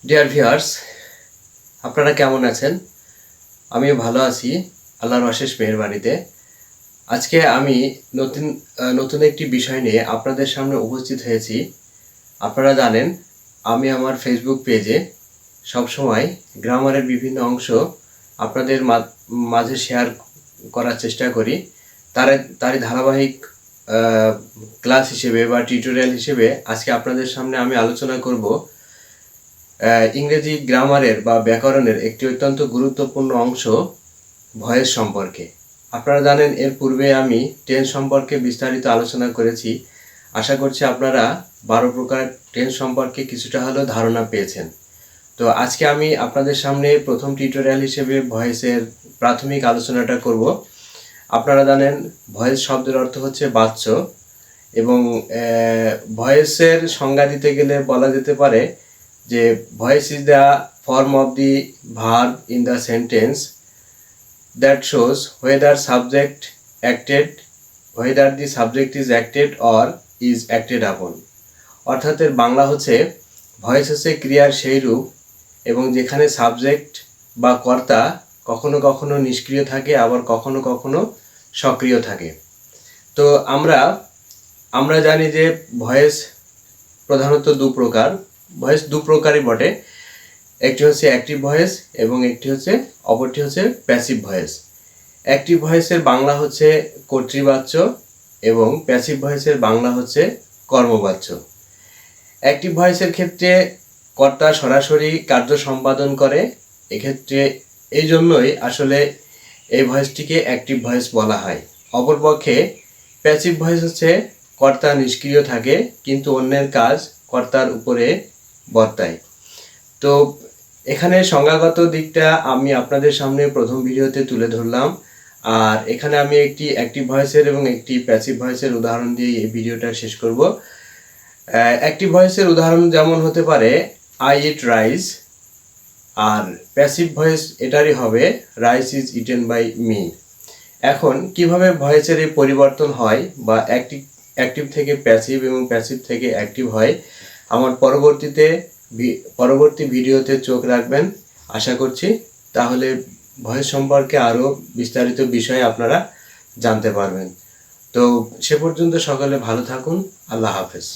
Dear viewers, আপনারা কেমন আছেন? আমিও ভালো আছি আল্লাহর অশেষ মেহেরবানিতে। আজকে আমি নতুন একটি বিষয় নিয়ে আপনাদের সামনে উপস্থিত হয়েছি। আপনারা জানেন আমি আমার ফেসবুক পেজে সবসময় গ্রামারের বিভিন্ন অংশ আপনাদের মাঝে শেয়ার করার চেষ্টা করি। তারই ধারাবাহিক ক্লাস হিসেবে বা টিউটোরিয়াল হিসেবে আজকে আপনাদের সামনে আমি আলোচনা করব ইংরেজি গ্রামারের বা ব্যাকরণের একটি অত্যন্ত গুরুত্বপূর্ণ অংশ ভয়েস সম্পর্কে। আপনারা জানেন এর পূর্বে আমি টেন্স সম্পর্কে বিস্তারিত আলোচনা করেছি। আশা করছি আপনারা 12 প্রকার টেন্স সম্পর্কে কিছুটা হলেও ধারণা পেয়েছেন। তো আজকে আমি আপনাদের সামনে প্রথম টিউটোরিয়াল হিসেবে ভয়েসের প্রাথমিক আলোচনাটা করব। আপনারা জানেন ভয়েস শব্দের অর্থ হচ্ছে বাচ্য, এবং ভয়েসের সংজ্ঞা দিতে গেলে বলা যেতে পারে যে voice is the form of the verb in the sentence that shows whether the subject is acted or is acted upon। অর্থাৎ এর বাংলা হচ্ছে ভয়েস হচ্ছে ক্রিয়ার সেই রূপ এবং যেখানে সাবজেক্ট বা কর্তা কখনো কখনো নিষ্ক্রিয় থাকে, আবার কখনো কখনো সক্রিয় থাকে। তো আমরা জানি যে ভয়েস প্রধানত ভয়েস দু প্রকারই বটে। একটি হচ্ছে অ্যাক্টিভ ভয়েস এবং অপরটি হচ্ছে প্যাসিভ ভয়েস। অ্যাক্টিভ ভয়েসের বাংলা হচ্ছে কর্তৃবাচ্য এবং প্যাসিভ ভয়েসের বাংলা হচ্ছে কর্মবাচ্য। অ্যাক্টিভ ভয়েসের ক্ষেত্রে কর্তা সরাসরি কার্য সম্পাদন করে। এক্ষেত্রে এই জন্যই আসলে এই ভয়েসটিকে অ্যাক্টিভ ভয়েস বলা হয়। অপরপক্ষে প্যাসিভ ভয়েস হচ্ছে কর্তা নিষ্ক্রিয় থাকে কিন্তু অন্যের কাজ কর্তার উপরে বর্তায়। তো এখানে সংজ্ঞাগত দিকটা আমি আপনাদের সামনে প্রথম ভিডিওতে তুলে ধরলাম, আর এখানে আমি একটি অ্যাক্টিভ ভয়েসের এবং একটি প্যাসিভ ভয়েসের উদাহরণ দিয়ে এই ভিডিওটা শেষ করব। অ্যাক্টিভ ভয়েসের উদাহরণ যেমন হতে পারে আই ইট রাইস, আর প্যাসিভ ভয়েস এটারই হবে rice is eaten by me. এখন কিভাবে ভয়েসের এই পরিবর্তন হয় বা অ্যাক্টিভ থেকে প্যাসিভ এবং প্যাসিভ থেকে অ্যাক্টিভ হয়, আমার পরবর্তী ভিডিওতে চোখ রাখবেন। আশা করছি তাহলে ভয়েস সম্পর্কে আরও বিস্তারিত বিষয় আপনারা জানতে পারবেন। তো সে পর্যন্ত সকলে ভালো থাকুন। আল্লাহ হাফেজ।